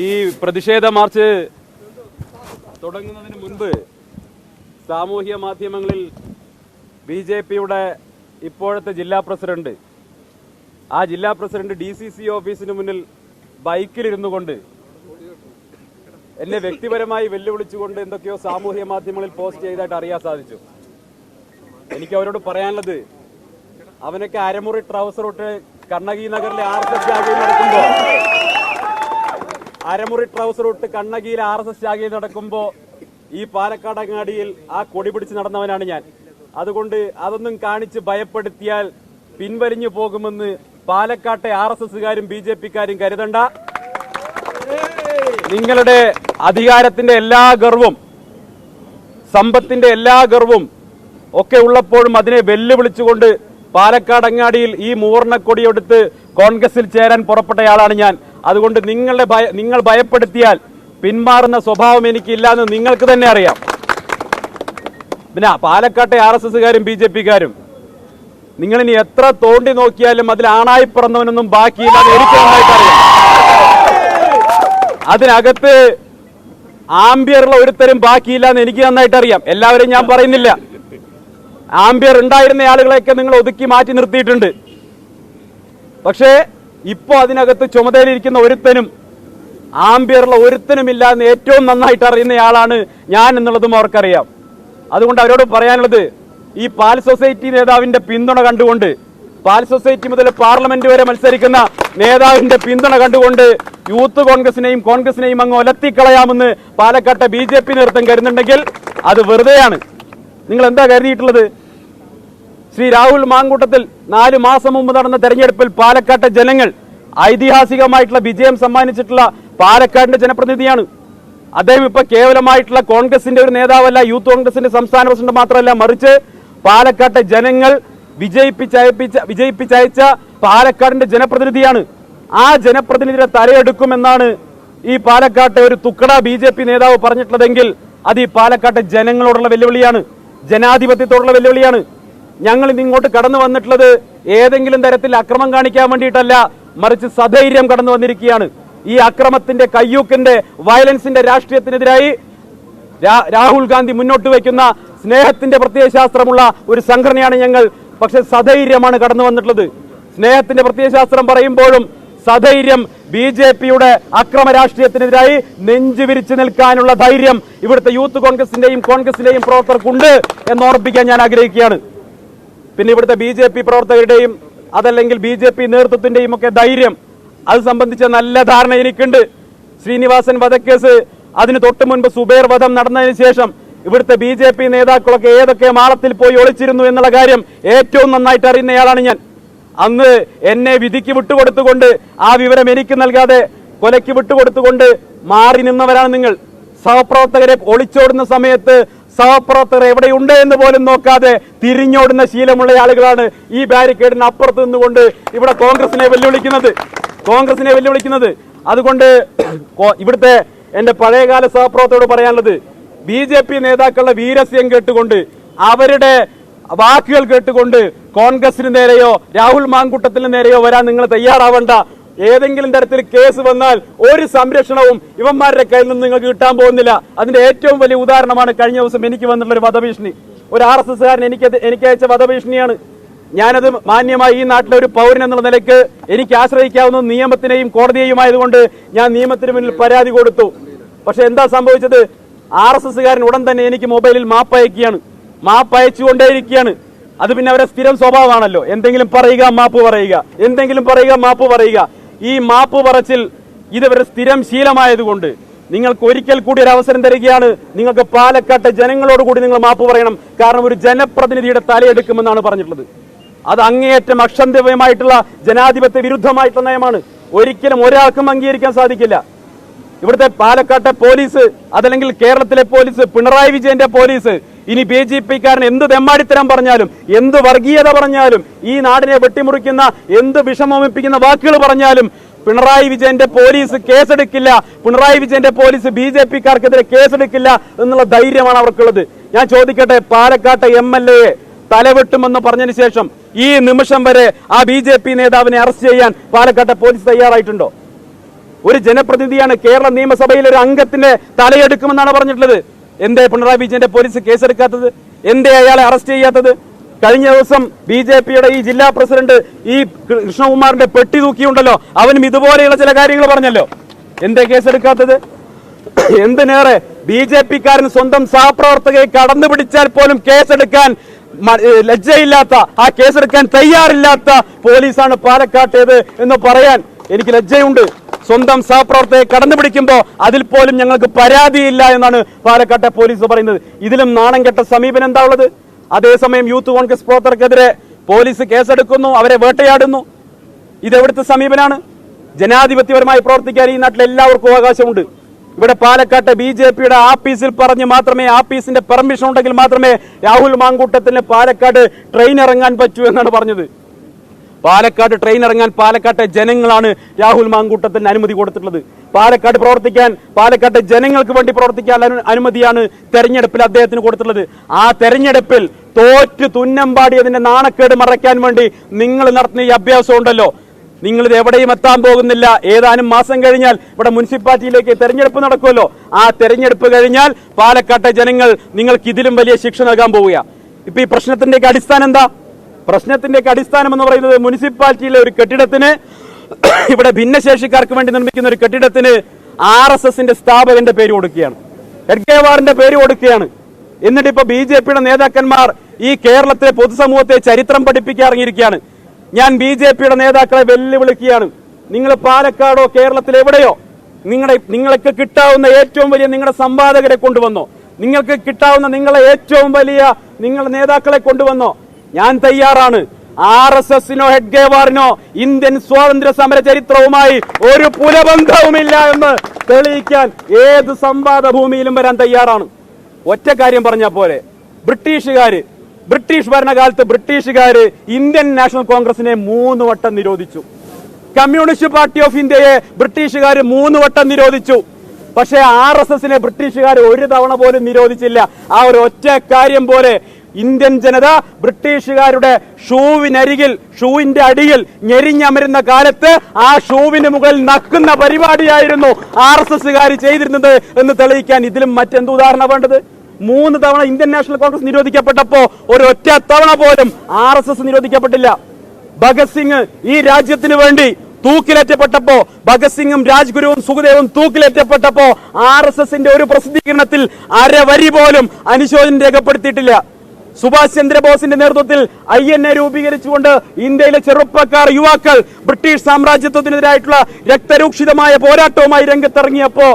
ഈ പ്രതിഷേധ മാർച്ച് തുടങ്ങുന്നതിന് മുൻപ് സാമൂഹ്യ മാധ്യമങ്ങളിൽ ബിജെപിയുടെ ഇപ്പോഴത്തെ ജില്ലാ പ്രസിഡന്റ് DCC ഓഫീസിന് മുന്നിൽ ബൈക്കിലിരുന്നു കൊണ്ട് എന്നെ വ്യക്തിപരമായി വെല്ലുവിളിച്ചുകൊണ്ട് എന്തൊക്കെയോ സാമൂഹ്യ മാധ്യമങ്ങളിൽ പോസ്റ്റ് ചെയ്തതായിട്ട് അറിയാൻ സാധിച്ചു. എനിക്ക് അവരോട് പറയാനുള്ളത്, അവനൊക്കെ അരമുറി ട്രൗസർ ഇട്ട് കണ്ണകി നഗറിലെ RSS ശാഖയിൽ നടക്കുമ്പോ ഈ പാലക്കാട് അങ്ങാടിയിൽ ആ കൊടി പിടിച്ച് നടന്നവനാണ് ഞാൻ. അതുകൊണ്ട് അതൊന്നും കാണിച്ച് ഭയപ്പെടുത്തിയാൽ പിൻവലിഞ്ഞു പോകുമെന്ന് പാലക്കാട്ടെ RSSകാരും BJPക്കാരും കരുതണ്ട. നിങ്ങളുടെ അധികാരത്തിന്റെ എല്ലാ ഗർവും, സമ്പത്തിന്റെ എല്ലാ ഗർവും ഒക്കെ ഉള്ളപ്പോഴും അതിനെ വെല്ലുവിളിച്ചുകൊണ്ട് പാലക്കാട് അങ്ങാടിയിൽ ഈ മൂവർണ്ണക്കൊടിയെടുത്ത് കോൺഗ്രസിൽ ചേരാൻ പുറപ്പെട്ടയാളാണ് ഞാൻ. അതുകൊണ്ട് നിങ്ങൾ ഭയപ്പെടുത്തിയാൽ പിന്മാറുന്ന സ്വഭാവം എനിക്കില്ല എന്ന് നിങ്ങൾക്ക് തന്നെ അറിയാം. പിന്നെ പാലക്കാട്ടെ RSSകാരും BJPക്കാരും നിങ്ങളിനി എത്ര തോണ്ടി നോക്കിയാലും അതിൽ ആണായി പിറന്നവനൊന്നും ബാക്കിയില്ല എന്ന് എനിക്ക് നന്നായിട്ടറിയാം. അതിനകത്ത് ആംബിയറുള്ള ഒരുത്തരും ബാക്കിയില്ല എന്ന് എനിക്ക് നന്നായിട്ടറിയാം. എല്ലാവരും ഞാൻ പറയുന്നില്ല. ആംബിയർ ഉണ്ടായിരുന്ന ആളുകളെയൊക്കെ നിങ്ങൾ ഒതുക്കി മാറ്റി നിർത്തിയിട്ടുണ്ട്. പക്ഷേ ഇപ്പോ അതിനകത്ത് ചുമതലയിരിക്കുന്ന ഒരുത്തനും ആംബിയറുള്ള ഒരുത്തനുമില്ല എന്ന് ഏറ്റവും നന്നായിട്ട് അറിയുന്നയാളാണ് ഞാൻ എന്നുള്ളതും അവർക്കറിയാം. അതുകൊണ്ട് അവരോട് പറയാനുള്ളത്, ഈ പാൽ സൊസൈറ്റി നേതാവിന്റെ പിന്തുണ കണ്ടുകൊണ്ട്, പാൽ സൊസൈറ്റി മുതൽ പാർലമെന്റ് വരെ മത്സരിക്കുന്ന നേതാവിന്റെ പിന്തുണ കണ്ടുകൊണ്ട് യൂത്ത് കോൺഗ്രസിനെയും അങ്ങ് ഒലത്തിക്കളയാമെന്ന് പാലക്കാട്ടെ BJP നേതൃത്വം കരുതുന്നുണ്ടെങ്കിൽ അത് വെറുതെയാണ്. നിങ്ങൾ എന്താ കരുതിയിട്ടുള്ളത്? ശ്രീ രാഹുൽ മാങ്കൂട്ടത്തിൽ 4 മാസം മുമ്പ് നടന്ന തെരഞ്ഞെടുപ്പിൽ പാലക്കാട്ടെ ജനങ്ങൾ ഐതിഹാസികമായിട്ടുള്ള വിജയം സമ്മാനിച്ചിട്ടുള്ള പാലക്കാടിന്റെ ജനപ്രതിനിധിയാണ്. അദ്ദേഹം ഇപ്പൊ കേവലമായിട്ടുള്ള കോൺഗ്രസിന്റെ ഒരു നേതാവല്ല, യൂത്ത് കോൺഗ്രസിന്റെ സംസ്ഥാന പ്രസിഡന്റ് മാത്രമല്ല, മറിച്ച് പാലക്കാട്ടെ ജനങ്ങൾ വിജയിപ്പിച്ചയച്ച പാലക്കാടിന്റെ ജനപ്രതിനിധിയാണ്. ആ ജനപ്രതിനിധിയുടെ തലയെടുക്കുമെന്നാണ് ഈ പാലക്കാട്ടെ ഒരു തുക്കട BJP നേതാവ് പറഞ്ഞിട്ടുള്ളതെങ്കിൽ അത് ഈ പാലക്കാട്ടെ ജനങ്ങളോടുള്ള വെല്ലുവിളിയാണ്, ജനാധിപത്യത്തോടുള്ള വെല്ലുവിളിയാണ്. ഞങ്ങൾ ഇന്നിങ്ങോട്ട് കടന്നു വന്നിട്ടുള്ളത് ഏതെങ്കിലും തരത്തിൽ അക്രമം കാണിക്കാൻ വേണ്ടിയിട്ടല്ല, മറിച്ച് സധൈര്യം കടന്നു വന്നിരിക്കുകയാണ്. ഈ അക്രമത്തിന്റെ, കയ്യൂക്കിന്റെ, വയലൻസിന്റെ രാഷ്ട്രീയത്തിനെതിരായി രാഹുൽ ഗാന്ധി മുന്നോട്ട് വയ്ക്കുന്ന സ്നേഹത്തിന്റെ പ്രത്യയശാസ്ത്രമുള്ള ഒരു സംഘടനയാണ് ഞങ്ങൾ. പക്ഷെ സധൈര്യമാണ് കടന്നു വന്നിട്ടുള്ളത്. സ്നേഹത്തിന്റെ പ്രത്യയശാസ്ത്രം പറയുമ്പോഴും സധൈര്യം BJPയുടെ അക്രമ രാഷ്ട്രീയത്തിനെതിരായി നെഞ്ചുവിരിച്ചു നിൽക്കാനുള്ള ധൈര്യം ഇവിടുത്തെ യൂത്ത് കോൺഗ്രസിന്റെയും പ്രവർത്തകർക്കുണ്ട് എന്ന് ഓർപ്പിക്കാൻ ഞാൻ ആഗ്രഹിക്കുകയാണ്. പിന്നെ ഇവിടുത്തെ BJP പ്രവർത്തകരുടെയും അതല്ലെങ്കിൽ BJP നേതൃത്വത്തിന്റെയും ഒക്കെ ധൈര്യം, അത് സംബന്ധിച്ച നല്ല ധാരണ എനിക്കുണ്ട്. ശ്രീനിവാസൻ വധക്കേസ്, അതിന് തൊട്ടു മുൻപ് സുബൈർ വധം നടന്നതിന് ശേഷം ഇവിടുത്തെ BJP നേതാക്കളൊക്കെ ഏതൊക്കെ മാളത്തിൽ പോയി ഒളിച്ചിരുന്നു എന്നുള്ള കാര്യം ഏറ്റവും നന്നായിട്ട് അറിയുന്നയാളാണ് ഞാൻ. അന്ന് എന്നെ വിധിക്ക് വിട്ടുകൊടുത്തുകൊണ്ട്, ആ വിവരം എനിക്ക് നൽകാതെ കൊലയ്ക്ക് വിട്ടുകൊടുത്തുകൊണ്ട് മാറി നിന്നവരാണ് നിങ്ങൾ. സഹപ്രവർത്തകരെ ഒളിച്ചോടുന്ന സമയത്ത് സഹപ്രവർത്തകർ എവിടെയുണ്ട് എന്ന് പോലും നോക്കാതെ തിരിഞ്ഞോടുന്ന ശീലമുള്ള ആളുകളാണ് ഈ ബാരിക്കേഡിന് അപ്പുറത്ത് നിന്നുകൊണ്ട് ഇവിടെ കോൺഗ്രസിനെ വെല്ലുവിളിക്കുന്നത്. അതുകൊണ്ട് ഇവിടുത്തെ എന്റെ പഴയകാല സഹപ്രവർത്തകരോട് പറയാനുള്ളത്, BJP നേതാക്കളുടെ വീരസ്യം കേട്ടുകൊണ്ട്, അവരുടെ വാക്കുകൾ കേട്ടുകൊണ്ട് കോൺഗ്രസിന് നേരെയോ രാഹുൽ മാങ്കൂട്ടത്തിന് നേരെയോ വരാൻ നിങ്ങൾ തയ്യാറാവേണ്ട. ഏതെങ്കിലും തരത്തിൽ കേസ് വന്നാൽ ഒരു സംരക്ഷണവും ഇവന്മാരുടെ കയ്യിൽ നിന്ന് നിങ്ങൾക്ക് കിട്ടാൻ പോകുന്നില്ല. അതിന്റെ ഏറ്റവും വലിയ ഉദാഹരണമാണ് കഴിഞ്ഞ ദിവസം എനിക്ക് വന്നിട്ടുള്ള ഒരു വധഭീഷണി. ഒരു RSSകാരൻ എനിക്ക് അയച്ച വധഭീഷണിയാണ്. ഞാനത് മാന്യമായി ഈ നാട്ടിലെ ഒരു പൗരൻ എന്നുള്ള നിലയ്ക്ക് എനിക്ക് ആശ്രയിക്കാവുന്ന നിയമത്തിനെയും കോടതിയെയുമായതുകൊണ്ട് ഞാൻ നിയമത്തിന് മുന്നിൽ പരാതി കൊടുത്തു. പക്ഷെ എന്താ സംഭവിച്ചത്? RSSകാരൻ ഉടൻ തന്നെ എനിക്ക് മൊബൈലിൽ മാപ്പ് അയച്ചുകൊണ്ടേയിരിക്കുകയാണ്. അത് പിന്നെ അവരെ സ്ഥിരം സ്വഭാവമാണല്ലോ, എന്തെങ്കിലും പറയുക മാപ്പ് പറയുക. ഈ മാപ്പ് പറച്ചിൽ ഇതുവരെ സ്ഥിരം ശീലമായതുകൊണ്ട് നിങ്ങൾക്ക് ഒരിക്കൽ കൂടി ഒരു അവസരം തരികയാണ്. നിങ്ങൾക്ക് പാലക്കാട്ടെ ജനങ്ങളോട് കൂടി നിങ്ങൾ മാപ്പ് പറയണം. കാരണം ഒരു ജനപ്രതിനിധിയുടെ തലയെടുക്കുമെന്നാണ് പറഞ്ഞിട്ടുള്ളത്. അത് അങ്ങേയറ്റം അക്ഷന്തവ്യമായിട്ടുള്ള ജനാധിപത്യ വിരുദ്ധമായിട്ടുള്ള നയമാണ്. ഒരിക്കലും ഒരാൾക്കും അംഗീകരിക്കാൻ സാധിക്കില്ല. ഇവിടുത്തെ പാലക്കാട്ടെ പോലീസ്, അതല്ലെങ്കിൽ കേരളത്തിലെ പോലീസ്, പിണറായി വിജയന്റെ പോലീസ്, ഇനി BJPക്കാരൻ എന്ത് തെമ്മാടിത്തരം പറഞ്ഞാലും, എന്ത് വർഗീയത പറഞ്ഞാലും, ഈ നാടിനെ വെട്ടിമുറിക്കുന്ന എന്ത് വിഷമമിപ്പിക്കുന്ന വാക്കുകൾ പറഞ്ഞാലും പിണറായി വിജയന്റെ പോലീസ് കേസെടുക്കില്ല, പിണറായി വിജയന്റെ പോലീസ് BJPക്കാർക്കെതിരെ കേസെടുക്കില്ല എന്നുള്ള ധൈര്യമാണ് അവർക്കുള്ളത്. ഞാൻ ചോദിക്കട്ടെ, പാലക്കാട്ടെ MLA തലവെട്ടുമെന്ന് പറഞ്ഞതിന് ശേഷം ഈ നിമിഷം വരെ ആ BJP നേതാവിനെ അറസ്റ്റ് ചെയ്യാൻ പാലക്കാട്ടെ പോലീസ് തയ്യാറായിട്ടുണ്ടോ? ഒരു ജനപ്രതിനിധിയാണ്. കേരള നിയമസഭയിലെ ഒരു അംഗത്തിന്റെ തലയെടുക്കുമെന്നാണ് പറഞ്ഞിട്ടുള്ളത്. എന്തേ പിണറായി വിജയന്റെ പോലീസ് കേസെടുക്കാത്തത്? എന്തേ അയാളെ അറസ്റ്റ് ചെയ്യാത്തത്? കഴിഞ്ഞ ദിവസം BJP-യുടെ ഈ ജില്ലാ പ്രസിഡന്റ് ഈ കൃഷ്ണകുമാറിന്റെ പെട്ടി തൂക്കിയുണ്ടല്ലോ, അവനും ഇതുപോലെയുള്ള ചില കാര്യങ്ങൾ പറഞ്ഞല്ലോ. എന്തേ കേസെടുക്കാത്തത്? എന്തിനേറെ BJP-കാരൻ സ്വന്തം സഹപ്രവർത്തകയെ കടന്നു പിടിച്ചാൽ പോലും കേസെടുക്കാൻ ലജ്ജയില്ലാത്ത, ആ കേസെടുക്കാൻ തയ്യാറില്ലാത്ത പോലീസാണ് പാലക്കാട്ടേത് എന്ന് പറയാൻ എനിക്ക് ലജ്ജയുണ്ട്. സ്വന്തം സഹപ്രവർത്തകയെ കടന്നു പിടിക്കുമ്പോൾ അതിൽ പോലും ഞങ്ങൾക്ക് പരാതിയില്ല എന്നാണ് പാലക്കാട്ടെ പോലീസ് പറയുന്നത്. ഇതിലും നാണം കെട്ട സമീപനം എന്താ ഉള്ളത്? അതേസമയം യൂത്ത് കോൺഗ്രസ് പ്രവർത്തകർക്കെതിരെ പോലീസ് കേസെടുക്കുന്നു, അവരെ വേട്ടയാടുന്നു. ഇതെവിടുത്തെ സമീപനാണ്? ജനാധിപത്യപരമായി പ്രവർത്തിക്കാൻ ഈ നാട്ടിൽ എല്ലാവർക്കും അവകാശമുണ്ട്. ഇവിടെ പാലക്കാട്ടെ BJP-യുടെ ആഫീസിൽ പറഞ്ഞ് മാത്രമേ, ആഫീസിന്റെ പെർമിഷൻ ഉണ്ടെങ്കിൽ മാത്രമേ രാഹുൽ മാങ്കൂട്ടത്തിന് പാലക്കാട് ട്രെയിൻ ഇറങ്ങാൻ പറ്റൂ എന്നാണ് പറഞ്ഞത്. പാലക്കാട് ട്രെയിൻ ഇറങ്ങാൻ പാലക്കാട്ടെ ജനങ്ങളാണ് രാഹുൽ മാങ്കൂട്ടത്തിന് അനുമതി കൊടുത്തിട്ടുള്ളത്. പാലക്കാട് പ്രവർത്തിക്കാൻ, പാലക്കാട്ടെ ജനങ്ങൾക്ക് വേണ്ടി പ്രവർത്തിക്കാൻ അനുമതിയാണ് തെരഞ്ഞെടുപ്പിൽ അദ്ദേഹത്തിന് കൊടുത്തിട്ടുള്ളത്. ആ തെരഞ്ഞെടുപ്പിൽ തോറ്റ് തുന്നമ്പാടിയതിന്റെ നാണക്കേട് മറയ്ക്കാൻ വേണ്ടി നിങ്ങൾ നടത്തുന്ന ഈ അഭ്യാസം ഉണ്ടല്ലോ, നിങ്ങളിത് എവിടെയും എത്താൻ പോകുന്നില്ല. ഏതാനും മാസം കഴിഞ്ഞാൽ ഇവിടെ മുനിസിപ്പാലിറ്റിയിലേക്ക് തെരഞ്ഞെടുപ്പ് നടക്കുമല്ലോ. ആ തെരഞ്ഞെടുപ്പ് കഴിഞ്ഞാൽ പാലക്കാട്ടെ ജനങ്ങൾ നിങ്ങൾക്ക് ഇതിലും വലിയ ശിക്ഷ നൽകാൻ പോവുക. ഇപ്പൊ ഈ പ്രശ്നത്തിന്റെയൊക്കെ അടിസ്ഥാനം എന്താ? പ്രശ്നത്തിന്റെയൊക്കെ അടിസ്ഥാനം എന്ന് പറയുന്നത് മുനിസിപ്പാലിറ്റിയിലെ ഒരു കെട്ടിടത്തിന്, ഇവിടെ ഭിന്നശേഷിക്കാർക്ക് വേണ്ടി നിർമ്മിക്കുന്ന ഒരു കെട്ടിടത്തിന് RSSന്റെ സ്ഥാപകന്റെ പേര് കൊടുക്കുകയാണ്, ഹെഡ്ഗേവാറിന്റെ പേര് കൊടുക്കുകയാണ്. എന്നിട്ട് ഇപ്പൊ BJP-യുടെ നേതാക്കന്മാർ ഈ കേരളത്തിലെ പൊതുസമൂഹത്തെ ചരിത്രം പഠിപ്പിക്കാൻ ഇറങ്ങിയിരിക്കുകയാണ്. ഞാൻ BJP-യുടെ നേതാക്കളെ വെല്ലുവിളിക്കുകയാണ്. നിങ്ങൾ പാലക്കാടോ കേരളത്തിൽ എവിടെയോ നിങ്ങൾക്ക് കിട്ടാവുന്ന ഏറ്റവും വലിയ നിങ്ങളുടെ സമ്പാദകരെ കൊണ്ടുവന്നോ, നിങ്ങൾക്ക് കിട്ടാവുന്ന നിങ്ങളെ ഏറ്റവും വലിയ നിങ്ങളുടെ നേതാക്കളെ കൊണ്ടുവന്നോ, ഞാൻ തയ്യാറാണ്. RSSനോ ഹെഡ്ഗേവാറിനോ ഇന്ത്യൻ സ്വാതന്ത്ര്യ സമര ചരിത്രവുമായി ഒരു പുലബന്ധവുമില്ല എന്ന് തെളിയിക്കാൻ ഏത് സംവാദ ഭൂമിയിലും വരാൻ തയ്യാറാണ്. ഒറ്റ കാര്യം പറഞ്ഞാൽ പോലെ, ബ്രിട്ടീഷ് ഭരണകാലത്ത് ബ്രിട്ടീഷുകാര് ഇന്ത്യൻ നാഷണൽ കോൺഗ്രസിനെ 3 വട്ടം നിരോധിച്ചു. കമ്മ്യൂണിസ്റ്റ് പാർട്ടി ഓഫ് ഇന്ത്യയെ ബ്രിട്ടീഷുകാർ 3 വട്ടം നിരോധിച്ചു. പക്ഷേ RSSനെ ബ്രിട്ടീഷുകാർ ഒരു തവണ പോലും നിരോധിച്ചില്ല. ആ ഒരു ഒറ്റ കാര്യം പോലെ ഇന്ത്യൻ ജനത ബ്രിട്ടീഷുകാരുടെ ഷൂവിന്റെ അടിയിൽ ഞെരിഞ്ഞമരുന്ന കാലത്ത് ആ ഷൂവിന് മുകളിൽ നക്കുന്ന പരിപാടിയായിരുന്നു RSSകാർ ചെയ്തിരുന്നത് എന്ന് തെളിയിക്കാൻ ഇതിലും മറ്റെന്ത് ഉദാഹരണം വേണ്ടത്? 3 തവണ ഇന്ത്യൻ നാഷണൽ കോൺഗ്രസ് നിരോധിക്കപ്പെട്ടപ്പോ ഒരു ഒറ്റ തവണ പോലും RSS നിരോധിക്കപ്പെട്ടില്ല. ഭഗത് സിംഗ് ഈ രാജ്യത്തിന് വേണ്ടി തൂക്കിലേറ്റപ്പെട്ടപ്പോ, ഭഗത് സിംഗും രാജ്ഗുരുവും സുഖദേവും തൂക്കിലേറ്റപ്പെട്ടപ്പോ RSSന്റെ ഒരു പ്രസിദ്ധീകരണത്തിൽ അരവരി പോലും അനുശോചനം രേഖപ്പെടുത്തിയിട്ടില്ല. സുഭാഷ് ചന്ദ്രബോസിന്റെ നേതൃത്വത്തിൽ INA രൂപീകരിച്ചുകൊണ്ട് ഇന്ത്യയിലെ ചെറുപ്പക്കാർ, യുവാക്കൾ ബ്രിട്ടീഷ് സാമ്രാജ്യത്വത്തിനെതിരായിട്ടുള്ള രക്തരൂക്ഷിതമായ പോരാട്ടവുമായി രംഗത്തിറങ്ങിയപ്പോ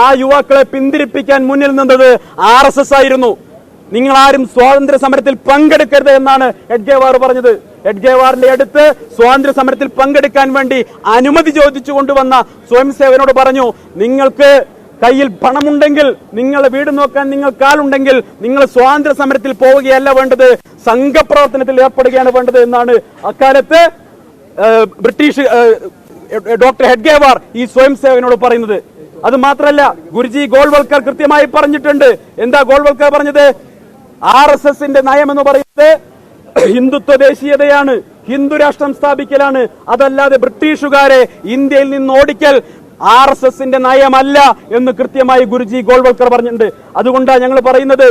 ആ യുവാക്കളെ പിന്തിരിപ്പിക്കാൻ മുന്നിൽ നിന്നത് RSS ആയിരുന്നു. നിങ്ങൾ ആരും സ്വാതന്ത്ര്യ സമരത്തിൽ പങ്കെടുക്കരുത് എന്നാണ് ഹെഡ്ഗേവാർ പറഞ്ഞത്. ഹെഡ്ഗേവാറിന്റെ അടുത്ത് സ്വാതന്ത്ര്യ സമരത്തിൽ പങ്കെടുക്കാൻ വേണ്ടി അനുമതി ചോദിച്ചു കൊണ്ടുവന്ന സ്വയം സേവനോട് പറഞ്ഞു, നിങ്ങൾക്ക് കയ്യിൽ പണമുണ്ടെങ്കിൽ, നിങ്ങളെ വീട് നോക്കാൻ നിങ്ങൾ കാലുണ്ടെങ്കിൽ നിങ്ങൾ സ്വാതന്ത്ര്യ സമരത്തിൽ പോവുകയല്ല വേണ്ടത്, സംഘപ്രവർത്തനത്തിൽ ഏർപ്പെടുകയാണ് വേണ്ടത് എന്നാണ് അക്കാലത്ത് ബ്രിട്ടീഷ് ഡോക്ടർ ഹെഡ്ഗേവാർ ഈ സ്വയം സേവനോട് പറയുന്നത്. അത് മാത്രമല്ല, ഗുരുജി ഗോൾവൽക്കർ കൃത്യമായി പറഞ്ഞിട്ടുണ്ട്. എന്താ ഗോൾവൽക്കർ പറഞ്ഞത്? RSSന്റെ നയം എന്ന് പറയുന്നത് ഹിന്ദുത്വ ദേശീയതയാണ്, ഹിന്ദു രാഷ്ട്രം സ്ഥാപിക്കലാണ്, അതല്ലാതെ ബ്രിട്ടീഷുകാരെ ഇന്ത്യയിൽ നിന്ന് ഓടിക്കൽ RSSന്റെ നയമല്ല എന്ന് കൃത്യമായി ഗുരുജി ഗോൾവൽക്കർ പറഞ്ഞിട്ടുണ്ട്. അതുകൊണ്ടാണ് ഞങ്ങൾ പറയുന്നത്,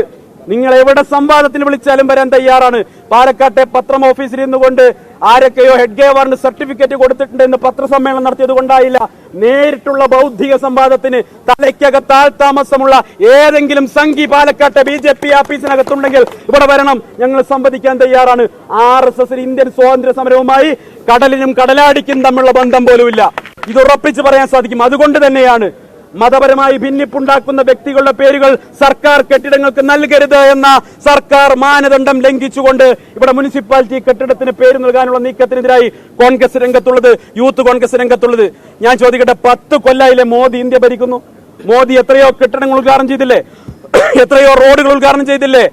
നിങ്ങൾ എവിടെ സംവാദത്തിന് വിളിച്ചാലും വരാൻ തയ്യാറാണ്. പാലക്കാട്ടെ പത്രം ഓഫീസിൽ നിന്നുകൊണ്ട് ആരൊക്കെയോ ഹെഡ്ഗേവാറിന് സർട്ടിഫിക്കറ്റ് കൊടുത്തിട്ടുണ്ട് എന്ന് പത്രസമ്മേളനം നടത്തിയത് കൊണ്ടായില്ല. നേരിട്ടുള്ള ബൗദ്ധിക സംവാദത്തിന് തലയ്ക്കകത്താൽ താമസമുള്ള ഏതെങ്കിലും സംഘി പാലക്കാട്ടെ BJP ആഫീസിനകത്തുണ്ടെങ്കിൽ ഇവിടെ വരണം, ഞങ്ങൾ സംവദിക്കാൻ തയ്യാറാണ്. RSSന് ഇന്ത്യൻ സ്വാതന്ത്ര്യ സമരവുമായി കടലിനും കടലാടിക്കും തമ്മിലുള്ള ബന്ധം പോലുമില്ല. ഇത് ഉറപ്പിച്ച് പറയാൻ സാധിക്കും. അതുകൊണ്ട് തന്നെയാണ് മതപരമായി ഭിന്നിപ്പുണ്ടാക്കുന്ന വ്യക്തികളുടെ പേരുകൾ സർക്കാർ കെട്ടിടങ്ങൾക്ക് നൽകരുത് എന്ന സർക്കാർ മാനദണ്ഡം ലംഘിച്ചുകൊണ്ട് ഇവിടെ മുനിസിപ്പാലിറ്റി കെട്ടിടത്തിന് പേര് നൽകാനുള്ള നീക്കത്തിനെതിരായി കോൺഗ്രസ് രംഗത്തുള്ളത്, യൂത്ത് കോൺഗ്രസ് രംഗത്തുള്ളത്. ഞാൻ ചോദിക്കട്ടെ, 10 കൊല്ലമായില്ലേ മോദി ഇന്ത്യ ഭരിക്കുന്നു? മോദി എത്രയോ കെട്ടിടങ്ങൾ ഉദ്ഘാടനം ചെയ്തില്ലേ? എത്രയോ റോഡുകൾ ഉദ്ഘാടനം ചെയ്തില്ലേ?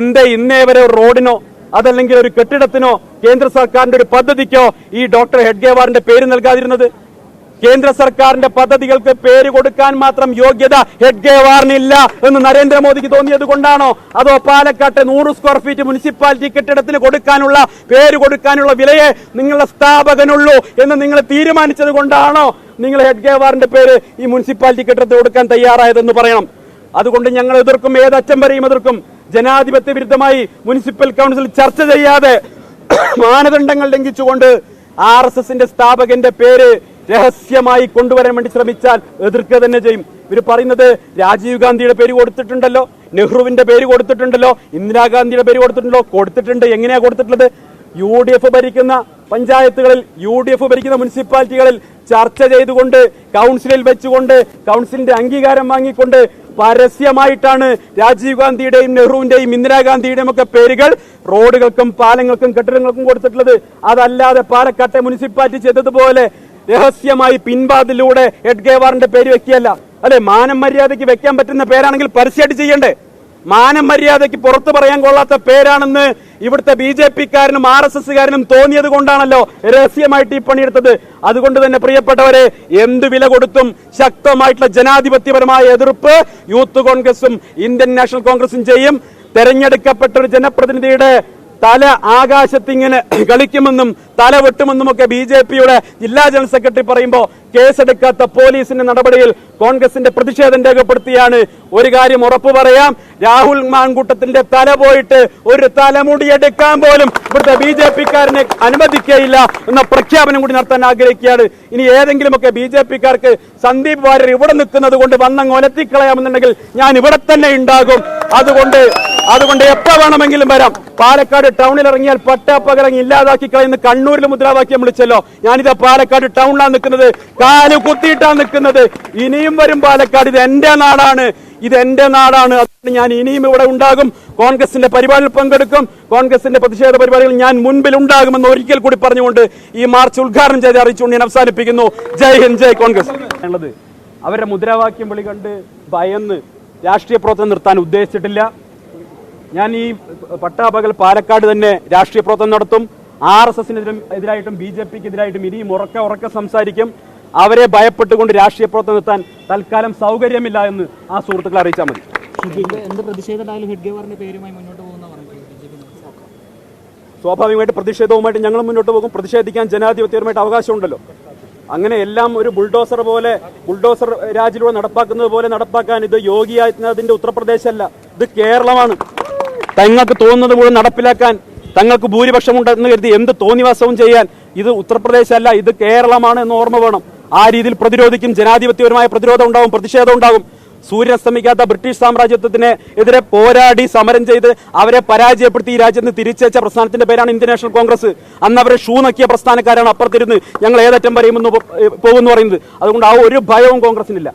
എന്തേ ഇന്നേ വരെ ഒരു റോഡിനോ അതല്ലെങ്കിൽ ഒരു കെട്ടിടത്തിനോ കേന്ദ്ര സർക്കാരിന്റെ ഒരു പദ്ധതിക്കോ ഈ ഡോക്ടർ ഹെഡ്ഗേവാറിന്റെ പേര് നൽകാതിരുന്നത്? കേന്ദ്ര സർക്കാരിന്റെ പദ്ധതികൾക്ക് പേര് കൊടുക്കാൻ മാത്രം യോഗ്യത ഹെഡ്ഗേവാറിനില്ല എന്ന് നരേന്ദ്രമോദിക്ക് തോന്നിയത് കൊണ്ടാണോ, അതോ പാലക്കാട്ടെ 100 സ്ക്വയർ ഫീറ്റ് മുനിസിപ്പാലിറ്റി കെട്ടിടത്തിന് കൊടുക്കാനുള്ള പേര് കൊടുക്കാനുള്ള വിലയെ നിങ്ങളുടെ സ്ഥാപകനുള്ളൂ എന്ന് നിങ്ങൾ തീരുമാനിച്ചത് കൊണ്ടാണോ നിങ്ങൾ ഹെഡ്ഗേവാറിന്റെ പേര് ഈ മുനിസിപ്പാലിറ്റി കെട്ടിടത്തിന് കൊടുക്കാൻ തയ്യാറായതെന്ന് പറയണം. അതുകൊണ്ട് ഞങ്ങൾ എതിർക്കും, ഏതറ്റം വരെയും എതിർക്കും. ജനാധിപത്യ വിരുദ്ധമായി മുനിസിപ്പൽ കൗൺസിൽ ചർച്ച ചെയ്യാതെ മാനദണ്ഡങ്ങൾ ലംഘിച്ചുകൊണ്ട് RSSന്റെ സ്ഥാപകന്റെ പേര് രഹസ്യമായി കൊണ്ടുവരാൻ വേണ്ടി ശ്രമിച്ചാൽ എതിർക്കുക തന്നെ ചെയ്യും. ഇവർ പറയുന്നത് രാജീവ് ഗാന്ധിയുടെ പേര് കൊടുത്തിട്ടുണ്ടല്ലോ, നെഹ്റുവിന്റെ പേര് കൊടുത്തിട്ടുണ്ടല്ലോ, ഇന്ദിരാഗാന്ധിയുടെ പേര് കൊടുത്തിട്ടുണ്ട്. എങ്ങനെയാ കൊടുത്തിട്ടുള്ളത്? UDF ഭരിക്കുന്ന പഞ്ചായത്തുകളിൽ, UDF ഭരിക്കുന്ന മുനിസിപ്പാലിറ്റികളിൽ ചർച്ച ചെയ്തുകൊണ്ട്, കൗൺസിലിൽ വെച്ചുകൊണ്ട്, കൗൺസിലിന്റെ അംഗീകാരം വാങ്ങിക്കൊണ്ട് പരസ്യമായിട്ടാണ് രാജീവ് ഗാന്ധിയുടെയും നെഹ്റുവിന്റെയും ഇന്ദിരാഗാന്ധിയുടെയും ഒക്കെ പേരുകൾ റോഡുകൾക്കും പാലങ്ങൾക്കും കെട്ടിടങ്ങൾക്കും കൊടുത്തിട്ടുള്ളത്. അതല്ലാതെ പാലക്കാട്ടെ മുനിസിപ്പാലിറ്റി ചെയ്തതുപോലെ രഹസ്യമായി പിൻവാതിലൂടെ ഹെഡ്ഗേവാറിന്റെ പേര് വെക്കുകയല്ല. അല്ലെ, മാനം മര്യാദയ്ക്ക് വെക്കാൻ പറ്റുന്ന പേരാണെങ്കിൽ പരസ്യമായിട്ട് ചെയ്യണ്ടേ? മാനം മര്യാദയ്ക്ക് പുറത്തു പറയാൻ കൊള്ളാത്ത പേരാണെന്ന് ഇവിടുത്തെ BJP-കാരനും RSS-കാരനും തോന്നിയത് കൊണ്ടാണല്ലോ രഹസ്യമായിട്ട് ഈ പണിയെടുത്തത്. അതുകൊണ്ട് തന്നെ പ്രിയപ്പെട്ടവരെ, എന്ത് വില കൊടുത്തും ശക്തമായിട്ടുള്ള ജനാധിപത്യപരമായ എതിർപ്പ് യൂത്ത് കോൺഗ്രസും ഇന്ത്യൻ നാഷണൽ കോൺഗ്രസും ചെയ്യും. തെരഞ്ഞെടുക്കപ്പെട്ട ഒരു ജനപ്രതിനിധിയുടെ തല ആകാശത്തിങ്ങനെ കളിക്കുമെന്നും തല വെട്ടുമെന്നും ഒക്കെ BJP-യുടെ ജില്ലാ ജനറൽ സെക്രട്ടറി പറയുമ്പോൾ കേസെടുക്കാത്ത പോലീസിന്റെ നടപടിയിൽ കോൺഗ്രസിന്റെ പ്രതിഷേധം രേഖപ്പെടുത്തിയാണ്. ഒരു കാര്യം ഉറപ്പു പറയാം, രാഹുൽ മാങ്കൂട്ടത്തിന്റെ തല പോയിട്ട് ഒരു തലമുടി എടുക്കാൻ പോലും ഇവിടുത്തെ BJP-കാരനെ അനുവദിക്കുകയില്ല എന്ന പ്രഖ്യാപനം കൂടി നടത്താൻ ആഗ്രഹിക്കുകയാണ്. ഇനി ഏതെങ്കിലുമൊക്കെ BJP-കാർക്ക് സന്ദീപ് വാര്യർ ഇവിടെ നിൽക്കുന്നത് കൊണ്ട് വന്നങ്ങ് ഒലത്തിക്കളയാമെന്നുണ്ടെങ്കിൽ ഞാൻ ഇവിടെ തന്നെ ഉണ്ടാകും. അതുകൊണ്ട് എപ്പോ വേണമെങ്കിലും വരാം. പാലക്കാട് ടൗണിൽ ഇറങ്ങിയാൽ പട്ടാപ്പകലങ്ങി ഇല്ലാതാക്കി കളയുന്ന കണ്ണൂരിൽ മുദ്രാവാക്യം വിളിച്ചല്ലോ. ഞാനിതാ പാലക്കാട് ടൗണിലാണ് നിൽക്കുന്നത്, കാല് കുത്തിയിട്ടാണ് നിൽക്കുന്നത്. ഇനിയും വരും പാലക്കാട്. ഇത് എന്റെ നാടാണ്. അതുകൊണ്ട് ഞാൻ ഇനിയും ഇവിടെ ഉണ്ടാകും. കോൺഗ്രസിന്റെ പരിപാടിയിൽ പങ്കെടുക്കും. കോൺഗ്രസിന്റെ പ്രതിഷേധ പരിപാടികളിൽ ഞാൻ മുൻപിൽ ഉണ്ടാകുമെന്ന് ഒരിക്കൽ കൂടി പറഞ്ഞുകൊണ്ട് ഈ മാർച്ച് ഉദ്ഘാടനം ചെയ്ത് അറിയിച്ചുകൊണ്ട് ഞാൻ അവസാനിപ്പിക്കുന്നു. ജയ് ഹിന്ദ്, ജയ് കോൺഗ്രസ്. അവരുടെ മുദ്രാവാക്യം വിളി കണ്ട് ഭയന്ന് രാഷ്ട്രീയ പ്രവർത്തനം നിർത്താൻ ഉദ്ദേശിച്ചിട്ടില്ല. ഞാൻ ഈ പട്ടാപകൽ പാലക്കാട് തന്നെ രാഷ്ട്രീയ പ്രവർത്തനം നടത്തും. RSS-എതിരായിട്ടും BJP-ക്കെതിരായിട്ടും ഇനിയും ഉറക്കെ സംസാരിക്കും. അവരെ ഭയപ്പെട്ടുകൊണ്ട് രാഷ്ട്രീയ പ്രവർത്തനം നിർത്താൻ തൽക്കാലം സൗകര്യമില്ല എന്ന് ആ സുഹൃത്തുക്കളെ അറിയിച്ചാൽ മതി. സ്വാഭാവികമായിട്ട് പ്രതിഷേധവുമായിട്ട് ഞങ്ങൾ മുന്നോട്ട് പോകും. പ്രതിഷേധിക്കാൻ ജനാധിപത്യപരമായിട്ട് അവകാശമുണ്ടല്ലോ. അങ്ങനെ എല്ലാം ഒരു ബുൾഡോസർ രാജിലൂടെ നടപ്പാക്കുന്നത് പോലെ നടപ്പാക്കാൻ ഇത് യോഗി ആദിത്യനാഥിന്റെ ഉത്തർപ്രദേശല്ല, ഇത് കേരളമാണ്. തങ്ങൾക്ക് തോന്നുന്നത് മുഴുവൻ നടപ്പിലാക്കാൻ തങ്ങൾക്ക് ഭൂരിപക്ഷമുണ്ടെന്ന് കരുതി എന്ത് തോന്നിവാസവും ചെയ്യാൻ ഇത് ഉത്തർപ്രദേശ് അല്ല, ഇത് കേരളമാണ് എന്ന് ഓർമ്മ വേണം. ആ രീതിയിൽ പ്രതിരോധിക്കും. ജനാധിപത്യപരമായ പ്രതിരോധം ഉണ്ടാവും, പ്രതിഷേധം ഉണ്ടാവും. സൂര്യനസ്തമിക്കാത്ത ബ്രിട്ടീഷ് സാമ്രാജ്യത്വത്തിന് എതിരെ പോരാടി സമരം ചെയ്ത് അവരെ പരാജയപ്പെടുത്തി ഈ രാജ്യത്ത് തിരിച്ചയച്ച പ്രസ്ഥാനത്തിന്റെ പേരാണ് ഇന്ത്യൻ നാഷണൽ കോൺഗ്രസ്. അന്ന് അവരെ ഷൂ നക്കിയ പ്രസ്ഥാനക്കാരാണ് അപ്പുറത്തിരുന്ന് ഞങ്ങൾ ഏതറ്റം വരെയുമെന്ന് പോകുമെന്ന് പറയുന്നത്. അതുകൊണ്ട് ആ ഒരു ഭയവും കോൺഗ്രസിനില്ല.